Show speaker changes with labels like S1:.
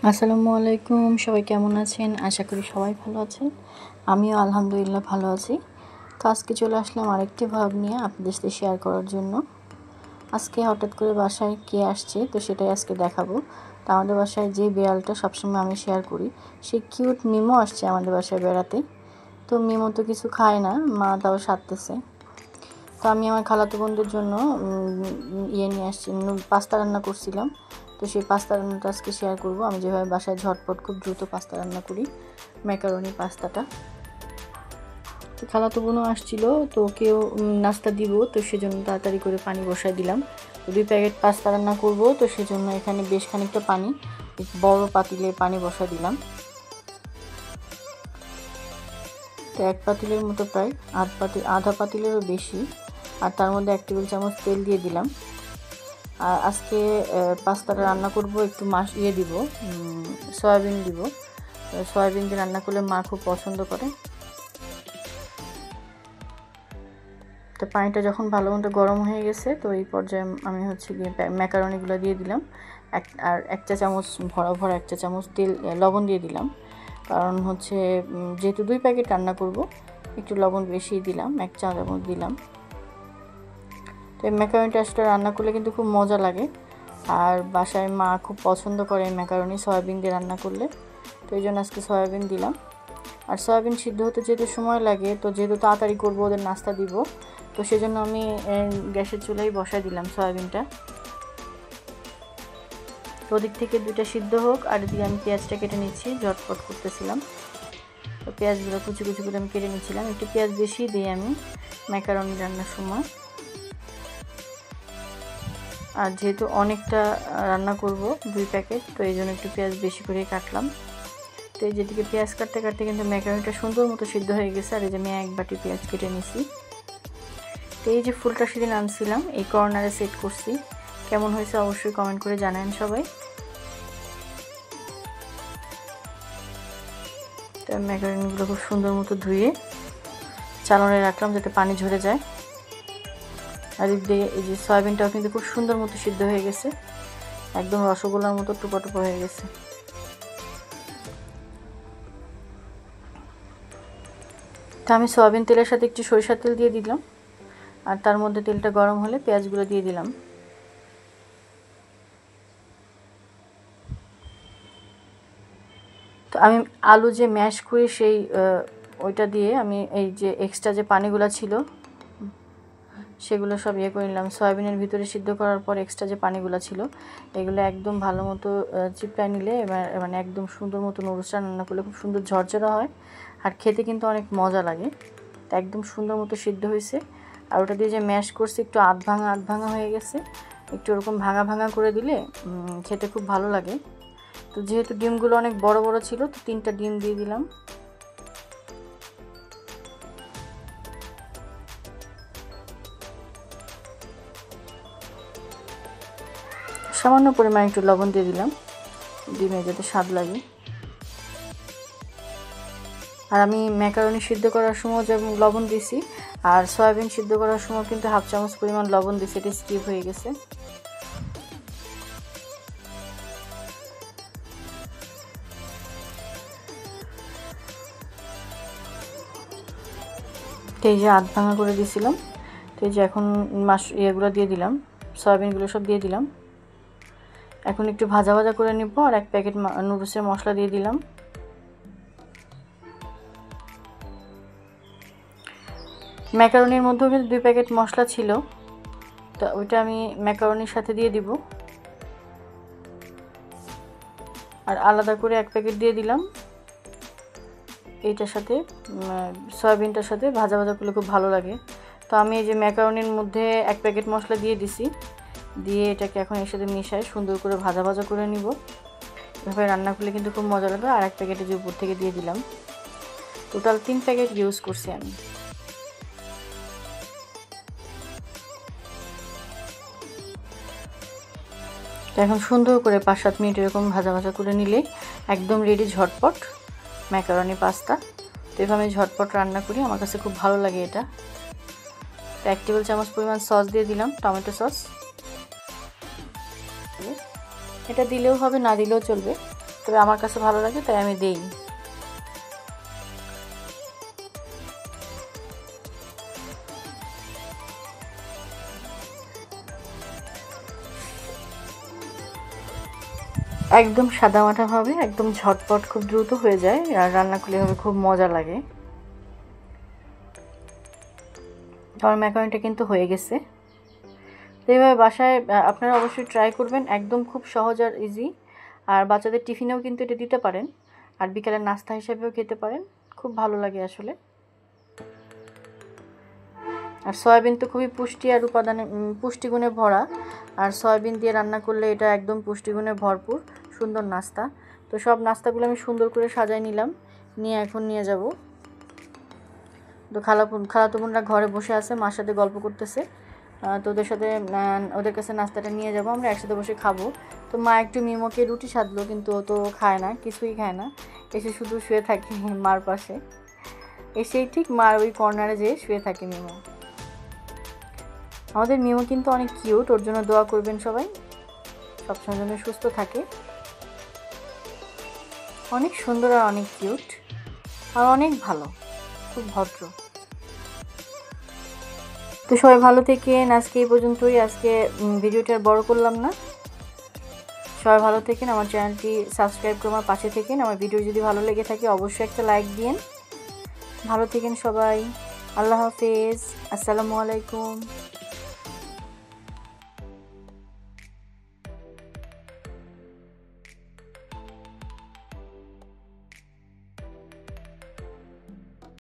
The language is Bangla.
S1: আসসালামু আলাইকুম, সবাই কেমন আছেন? আশা করি সবাই ভালো আছেন। আমিও আলহামদুলিল্লাহ ভালো আছি। তো আজকে চলে আসলাম আরেকটি ভ্লগ নিয়ে আপনাদের সাথে শেয়ার করার জন্য। আজকে হঠাৎ করে বাসায় কে আসছে তো সেটাই আজকে দেখাবো। তো আমাদের বাসায় যে বিড়ালটা সবসময় আমি শেয়ার করি, সেই কিউট মিমো আসছে আমাদের বাসায় বেড়াতে। তো মিমো তো কিছু খায় না, মা তাও সারতেছে। তো আমি আমার খালাতো বোনদের জন্য নিয়ে আসছি, পাস্তা রান্না করছিলাম। তো সেই পাস্তা রান্নাটা আজকে শেয়ার করব। আমি যেভাবে বাসায় ঝটপট খুব দ্রুত পাস্তা রান্না করি, ম্যাকারনি পাস্তাটা। তো খালাতো বোনও আসছিল, তো ওকেও নাস্তা দিব, তো সেজন্য তাড়াতাড়ি করে পানি বসাই দিলাম। 2 প্যাকেট পাস্তা রান্না করব, তো সেজন্য এখানে বেশ খানিকটা পানি বড় পাতিলে পানি বসাই দিলাম। তো 1 পাতিলের মতো প্রায় আধা পাতিলেরও বেশি, আর তার মধ্যে 1 টেবিল চামচ তেল দিয়ে দিলাম। আর আজকে পাস্তাটা রান্না করব একটু দিব, সয়াবিন দিব। সয়াবিন দিয়ে রান্না করলে মা খুব পছন্দ করে। তো পানিটা যখন ভালো মতো গরম হয়ে গেছে, তো এই পর্যায়ে আমি গিয়ে ম্যাকারনিগুলো দিয়ে দিলাম। আর 1 চা চামচ ভরা 1 চা চামচ লবণ দিয়ে দিলাম। কারণ যেহেতু 2 প্যাকেট রান্না করব, একটু লবণ বেশি দিলাম, 1 চা চামচ দিলাম। তো এই ম্যাকারনিটা আসলে রান্না করলে কিন্তু খুব মজা লাগে, আর বাসায় মা খুব পছন্দ করে ম্যাকারনি সয়াবিন দিয়ে রান্না করলে। তো এই জন্য আজকে সয়াবিন দিলাম। আর সয়াবিন সিদ্ধ হতে যেহেতু সময় লাগে, তো যেহেতু তাড়াতাড়ি করবো, ওদের নাস্তা দিব, তো সেজন্য আমি গ্যাসের চুলায় বসাই দিলাম সয়াবিনটা। তো ওদিক থেকে 2টা সিদ্ধ হোক, আর এদিকে আমি পেঁয়াজটা কেটে নিচ্ছি, ঝটপট করতেছিলাম। তো পেঁয়াজগুলো কুচি কুচি করে আমি কেটে নিচ্ছিলাম। একটু পেঁয়াজ বেশি দিই আমি ম্যাকারনি রান্নার সময়। আর যেহেতু অনেকটা রান্না করব, 2 প্যাকেট, তো এই জন্য একটু পেঁয়াজ বেশি করে কাটলাম। তো এই যেদিকে পেঁয়াজ কাটতে কাটতে কিন্তু ম্যাকারনিটা সুন্দর মতো সিদ্ধ হয়ে গেছে। আর এই যে আমি 1 বাটি পেঁয়াজ কেটে নিছি। তো এই যে ফুলটা সেদিন আনছিলাম, এই কর্নারে সেট করছি, কেমন হয়েছে অবশ্যই কমেন্ট করে জানান সবাই। তো ম্যাকারনিগুলো খুব সুন্দর মতো ধুয়ে চালনে রাখলাম যাতে পানি ঝরে যায়। আর এই যে সয়াবিনটাও কিন্তু খুব সুন্দর মতো সিদ্ধ হয়ে গেছে, একদম রসগোল্লার মতো টুপা টুপা হয়ে গেছে। তো আমি সয়াবিন তেলের সাথে একটু সরিষার তেল দিয়ে দিলাম, আর তার মধ্যে তেলটা গরম হলে পেঁয়াজগুলো দিয়ে দিলাম। তো আমি আলু যে ম্যাশ করি ওইটা দিয়ে আমি এই যে এক্সট্রা যে পানিগুলো ছিল সেগুলো সব করে নিলাম। সয়াবিনের ভিতরে সিদ্ধ করার পর এক্সট্রা যে পানিগুলো ছিল এগুলো একদম ভালো মতো চিপড়ায় নিলে মানে একদম সুন্দর মতো নুডলসটা রান্না করলে খুব সুন্দর ঝরঝরা হয়, আর খেতে কিন্তু অনেক মজা লাগে। তো একদম সুন্দর মতো সিদ্ধ হয়েছে। আর ওটা দিয়ে যে ম্যাশ করছি একটু আধ ভাঙা হয়ে গেছে, একটু ওরকম ভাঙা করে দিলে খেতে খুব ভালো লাগে। তো যেহেতু ডিমগুলো অনেক বড় বড় ছিল, তো 3টা ডিম দিয়ে দিলাম। সামান্য পরিমাণ একটু লবণ দিয়ে দিলাম, ডিমে যাতে স্বাদ লাগে। আর আমি ম্যাকারনি সিদ্ধ করার সময় যেমন লবণ দিছি, আর সয়াবিন সিদ্ধ করার সময় কিন্তু 1/2 চামচ পরিমাণ লবণ দিছি, এটা স্কিপ হয়ে গেছে। তো এই যে আধ ভাঙা করে দিয়েছিলাম। তো এই যে এখন ইয়েগুলো দিয়ে দিলাম, সয়াবিনগুলো সব দিয়ে দিলাম। এখন একটু ভাজা করে নিব, আর 1 প্যাকেট নুডলসের মশলা দিয়ে দিলাম। ম্যাকারনির মধ্যেও কিন্তু 2 প্যাকেট মশলা ছিল, তো ওইটা আমি ম্যাকারনির সাথে দিয়ে দিব। আর আলাদা করে 1 প্যাকেট দিয়ে দিলাম এইটার সাথে, সয়াবিনটার সাথে ভাজা করলে খুব ভালো লাগে। তো আমি এই যে ম্যাকারনির মধ্যে 1 প্যাকেট মশলা দিয়ে দিছি, দিয়ে এটাকে এখন এর সাথে মিশাই সুন্দর করে ভাজা করে নিব। এভাবে রান্না করলে কিন্তু খুব মজা লাগে। আর 1 প্যাকেটে যে উপর থেকে দিয়ে দিলাম, টোটাল 3 প্যাকেট ইউজ করছি আমি। তো এখন সুন্দর করে 5-7 মিনিট এরকম ভাজা করে নিলে একদম রেডি ঝটপট ম্যাকারনি পাস্তা। তো এভাবে ঝটপট রান্না করি, আমার কাছে খুব ভালো লাগে এটা। তো 1 টেবিল চামচ পরিমাণ সস দিয়ে দিলাম, টমেটো সস। এটা দিলেও হবে, না দিলেও চলবে। তবে আমার কাছে ভালো লাগে তাই আমি দেই। একদম সাদামাটাভাবে, একদম ঝটপট, খুব দ্রুত হয়ে যায় আর রান্না করলে হবে খুব মজা লাগে। আমার ম্যাকারনিটা কিন্তু হয়ে গেছে। তো এইভাবে বাসায় আপনারা অবশ্যই ট্রাই করবেন, একদম খুব সহজ আর ইজি। আর বাচ্চাদের টিফিনেও কিন্তু এটা দিতে পারেন, আর বিকেলের নাস্তা হিসেবেও খেতে পারেন, খুব ভালো লাগে আসলে। আর সয়াবিন তো খুবই পুষ্টি আর উপাদানে পুষ্টিগুণে ভরা, আর সয়াবিন দিয়ে রান্না করলে এটা একদম পুষ্টিগুণে ভরপুর সুন্দর নাস্তা। তো সব নাস্তাগুলো আমি সুন্দর করে সাজাই নিলাম, নিয়ে এখন নিয়ে যাব। তো খালাতো বোনরা ঘরে বসে আছে, মার সাথে গল্প করতেছে। তো ওদের সাথে ওদের কাছে নাস্তাটা নিয়ে যাব, আমরা একসাথে বসে খাবো। তো মা একটু মিমোকে রুটি সাধলো, কিন্তু ও তো খায় না, কিছুই খায় না, এসে শুধু শুয়ে থাকে মার পাশে। এসেই ঠিক মার ওই কর্নারে যেয়ে শুয়ে থাকে মিমো। আমাদের মিমো কিন্তু অনেক কিউট, ওর জন্য দোয়া করবেন সবাই, সবসময় জন্য সুস্থ থাকে। অনেক সুন্দর আর অনেক কিউট আর অনেক ভালো, খুব ভদ্র। তো সবাই ভালো থেকেন, আজকে এই পর্যন্তই। আজকে ভিডিওটা আর বড় করলাম না। সবাই ভালো থেকেন, আমার চ্যানেলটি সাবস্ক্রাইব করে আমার পাশে থেকেন। আমার ভিডিও যদি ভালো লেগে থাকে অবশ্যই একটা লাইক দিন। ভালো থেকেন সবাই, আল্লাহ হাফেজ, আসসালামু আলাইকুম।